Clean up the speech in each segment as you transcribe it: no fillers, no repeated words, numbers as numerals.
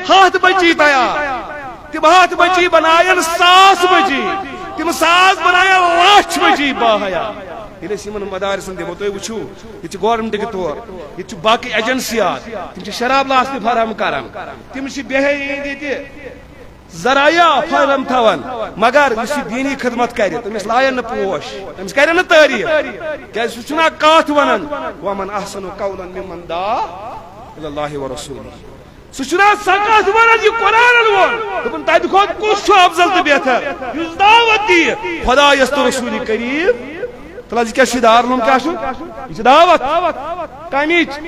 ہاتھ بجی تیار تم ہاتھ بجی بنائن 100 بجی تم 100 بنائن 1,00,000 بجی باحیا یل یمن مدارسن دمو تھی وچھو یہ گورمنٹ کے طور یہ باقی ایجنسیات تم شراب لاسنہ فراہم کران تم بے ذرائع فراہم تھوان مگر اس دینی خدمت کر تمس لائن پوش تمس کر تعریف کیا سہ کت ونان ومن احسن قولا ممن دعا الی اللہ ورسولہ سہ سا کت ونان یہ قرآن وون تتہ کھت کس افضل تو بہتر اس دعوت دی خدا یس تو رسول کریم تلاز کیا دارالعلوم کیا یہ دعوت کمچ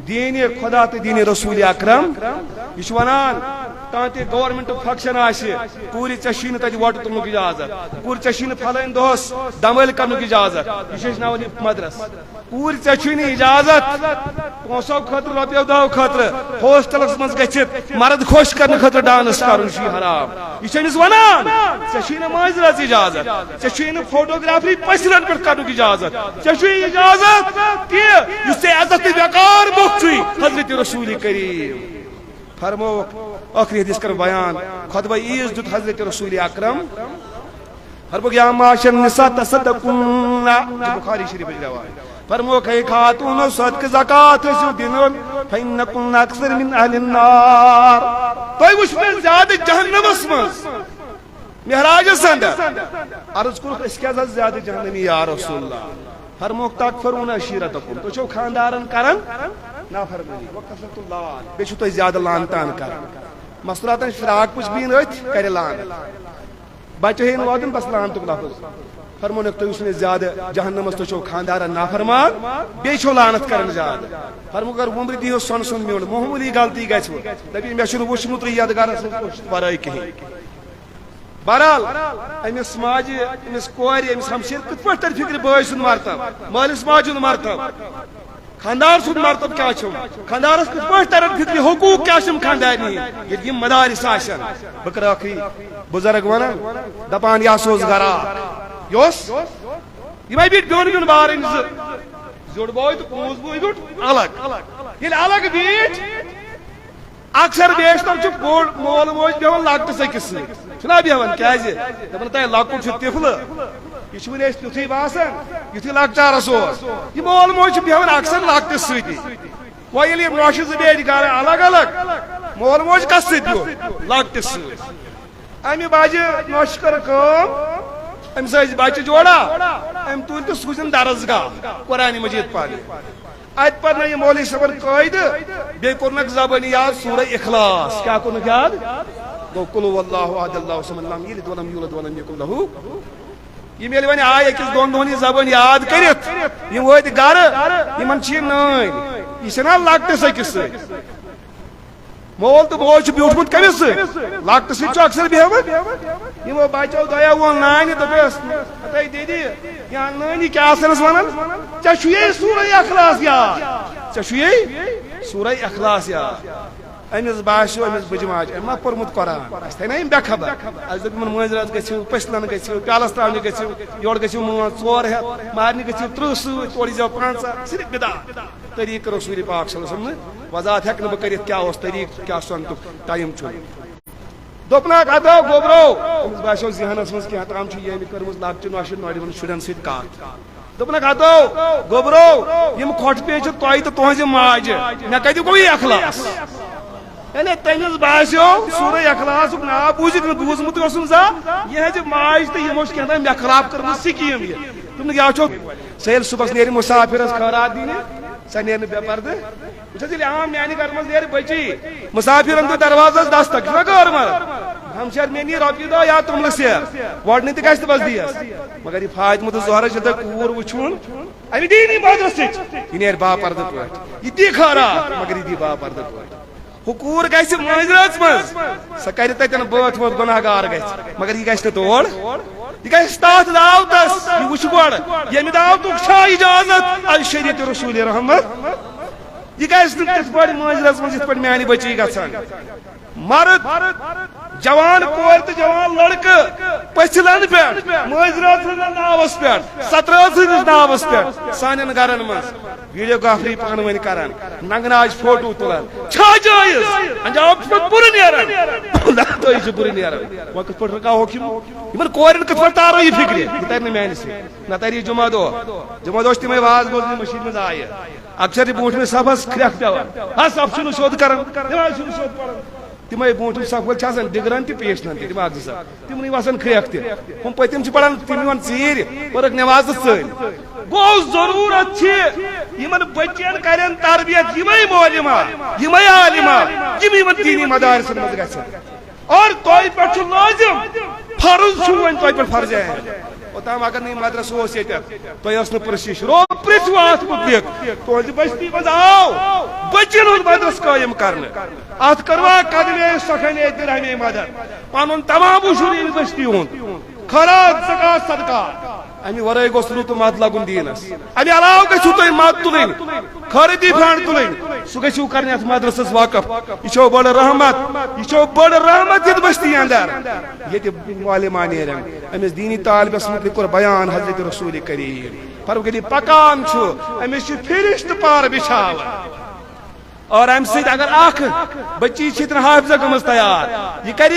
دین خدا تو دین رسول اکرم یہ ونان تانت گورمنٹ فنکشن پوری ٹھیک تک ووٹ تلنک اجازت پوری ٹھیک فلان دہس دمل کرن اجازت یہ مدرس پوری ٹھیک اجازت پونسو خطر روپیو دہو خطر ہوسٹلس مز گھت مرد خوش کرنے خطر ڈانس کرن حرام یہ ونان ٹھیک ماجرات اجازت ٹھیک فوٹوگرافی پسرن پہ کرن اجازت ٹھیک اجازت کہ اس عزت وقار بخ حضرت رسول کریم فرمو آخری حدیث کر بیان خطبہ عیز دیت حضرت رسول اکرم فرمو یا معاشر النساء تصدقن بخاری شریف روایت فرمو کہ خاتون صدق زکات ہسو دینون فإنکن اکثر من اہل النار تو وش میں زیادہ جہنم اسمز مہراج سند عرض کو اس کیا زیادہ جہنمی یا رسول اللہ فرمو تکفرون عشیرتکم تو چھو خاندارن کرن نافرمانی وکثرت اللعان بے چھو تو زیادہ لانتان کرن مصراتن فراق پوچھ بین رت کرے لان بچہ ہین وادن بس لان تک لفظ فرمون تو اس نے زیادہ جہنم تو چھو خاندارن نافرمان بے چھو لانت کرن زیادہ فرمو گر عمر دی سن سن میون معمولی غلطی گژھِ نبی مے چھُنہٕ وُچھمُت یادگارس ورٲے کِہیٖنۍ بہرحال امس ماجہ امس کور امس ہمشیر کت پہ تر فکر بٲے سُنٛد مرتب مٲلِس ماجہِ ہُنٛد مرتب خاندار سُنٛد مرتب کیا چھُم خاندارس کت پہ ترن فکر حقوق کیا چھم خاندارنی ییٚلہِ یِم مدارس آسن بہٕ کرٕ ٲخری بُزرگ ونان دپان یہ اوس گرا یہ اوس یمے بیٖٹھ بیوٚن بیوٚن بارٕنۍ زیوٚڑ بوے تہٕ پانٛژھ بوے بیوٚٹھ الگ ییٚلہِ الگ بیٖٹھ اکثر بیشتر چھ بوڑ مول موج بیوان لکٹس أکس سۭتۍ چھُنا بیوان کیازِ دپان تۄہہِ لۄکُٹ چھُ تِفلہٕ یہ چھُ وُنہِ اَسہِ تیُتھُے باسان یُتھُے لۄکچارس اوس یہِ مول موج چھُ بیوان اکثر لکٹس سۭتی وۄنۍ ییٚلہِ یِم نۄشہِ زٕ بیٹھۍ گرٕ الگ الگ مول موج کس سۭتۍ بیوٗٹھ لکٹس سۭتۍ امہِ بجہِ نۄشہِ کٔر کٲم أمِس ٲسۍ بچہِ جوڑا أمۍ تُلۍ تہٕ سوٗزِن درسگاہ قرآنِ مجیٖد پرنہِ ات پہ یہ مولوی صبر قاعدہ بی کورنک زبان یاد سورہ اخلاص کیا کورنک یاد گو قل هو اللہ احد اللہ الصمد لم یلد ولم یولد ولم یکن له یہ میل ون آئے أکس دون دہن یہ زبان یاد کرت یم وٲتۍ گرٕ یمن چھ نٲنۍ یہ چھنا لکٹس أکس سۭتۍ مول تو موج بیوٹمت کمس لکٹس سۭتۍ چھُ اکثر بیہوان یمو بچو دۄیو ووٚن نانہِ دوٚپُس ہتاے دیدی یا نانی کیا آسنس ونان ژےٚ چھُیے سورہ اخلاص یاد ژےٚ چھُیے سورہ اخلاص یاد امس باسیو امس بجہِ ماجہِ أمۍ ما پوٚرمُت قرآن اسہِ تھایہِ نا یِم بے خبر اسہِ دوٚپ یِمن مٲنٛزِ راتھ گٔژھِو پٔژھلن گٔژھِو پیالس تراونہِ گٔژھِو یورٕ گٔژھِو مٲنٛز 4 ہٮ۪تھ مہرنہِ گٔژھِو 30 سۭتۍ تورٕ ییٖزیو 50 صرف بدعت طریٖقہٕ رسول پاک صلی اللہ علیہ وسلم وضاحت ہٮ۪کہٕ نہٕ بہٕ کٔرِتھ کیٛاہ اوس طریٖقہٕ کیٛاہ سۄنتُک ٹایم چھُ دوٚپنکھ ہتو گوٚبرو أمِس باسیو ذہنس منٛز کینٛہہ تام چھُ ییٚمہِ کٔرمٕژ لۄکچہِ نۄشہِ نۄڑِ شُرٮ۪ن سۭتۍ کتھ دوٚپنکھ ہتو گوٚبرو یِم کھۄٹھ پیٚیہِ چھِ تۄہہِ تہٕ تُہنٛزِ ماجہِ مےٚ کتہِ گوٚو یہِ اخلاص یعنی تٔمِس باسیو سورہ اخلاصُک ناو بوٗزِتھ مےٚ بوٗزمُتٕے اوسُم زانٛہہ یہِ ہیٚچہِ ماجہِ تہٕ یِمو چھِ کینٛہہ تام مےٚ خلاف کٔرمٕژ سکیٖم یہِ دوٚپنکھ کیٛاہ چھو سۄ ییٚلہِ صُبحس نیرِ مُسافِرس خٲرات دِنہِ سۄ نیرِ نہٕ بے پردٕ وٕچھ حظ ییٚلہِ عام میانہِ گرٕ منٛز نیرِ بٔچی مُسافِرن دیُت دروازس دستک چھُنا غٲر مرد ہمشیر مےٚ نی رۄپیہِ دہ یا توٚملہٕ سیر گۄڈنٕے تہِ گژھِ تہٕ بس دِیس مگر یہِ فاطمہ تہٕ زہرا چھِ دپان کوٗر وٕچھُن اَمہِ دی نہٕ بازرس سۭتۍ یہِ نیرِ باپردٕ پٲٹھۍ یہِ دی خٲرات مگر یہِ دی باپردٕ پٲٹھۍ ہُہ کوٗر گژھِ مٲنٛزرٲژ منٛز سۄ کرِ تتٮ۪ن بٲتھ وٲتھ گۄناہ گار گژھِ مگر یہِ گژھِ نہٕ تور یہ گژھِ تتھ دعوتس یہ وٕچھ گۄڈٕ ییٚمہِ دعوتُک چھا اجازت الشریعت رسول رحمت یہ گژھِ نہٕ تِتھ پٲٹھۍ مٲنٛزرس منٛز یِتھ پٲٹھۍ میانہِ بچی گژھان مرد جوان کور تہٕ جوان لڑکہٕ پٔژھلن پٮ۪ٹھ مٲنٛزرٲژ ہٕنٛدِس ناوس پٮ۪ٹھ سترٲژ ہٕنٛدِس ناوس پٮ۪ٹھ سانٮ۪ن گرن منٛز ویڈیوگرافری پان ون کران ننگناج فوٹو تلان جائز انجام بر نیران تو بر نیران وہ کت پہ رکا ان کورن کت پہ تارو یہ فکر یہ تر میانہ سی نہ تر جمعہ دہ تمے واز بوزن مشین مز آئے اکثر بوٹ میں صفس کھرک پیوان ہاں صف چھ سیود کران نماز چھ سیود پڑھان تمے بوٹم صف ول چھسان ڈگران تہ پیشنان تہ دماغ زٕ تمنی وسان کھرک تہ ہم پتم چھ پڑھان تم ون ژیٖرۍ پٔرٕکھ نماز ژٔلۍ گو ضرورت یمن بچین کرن تربیت یمے مولما یمے عالما یم یمن دینی مدارسن مز گژھن اور توہہِ پٮ۪ٹھ چھُ لازم فرض چھُ وۄنۍ توہہِ پٮ۪ٹھ فرض عین اوتام اگر نہٕ مدرسہ اوس ییٚتٮ۪تھ تۄہہِ ٲس نہٕ پرٛژھِش پرٛژھِو اتھ مُتعلق تُہنٛزِ بستی منٛز آو بچن ہُنٛد مدرسہ قٲیِم کرنہٕ اتھ کروا قدمے سخنے درہمے مدد پنُن تمام شُر ییٚمہِ بستی ہُنٛد خراج زکات صدقات امہ ورٲے گوٚژھ نہٕ تہٕ مت لگُن دیٖنس امہ علاوٕ گژھِو تُہۍ مت تُلٕنۍ خٲرجی فنڈ تُلٕنۍ سُہ گژھِو کرنہِ اتھ مدرسس وقف یہ چھو بڑ رحمت یہ چھو بڑ رحمت یتھ بستی اندر ییٚتہِ معلِما نیرن أمِس دینی طالبس متعلق کوٚر بیان حضرت رسول کریم فرق ییٚلہِ پکان چھُ أمِس چھِ فرشت پار بچھاوان اور امہ سۭتۍ اگر اکھ بچی چھِ حافظہ گٔمٕژ تیار یہ کرِ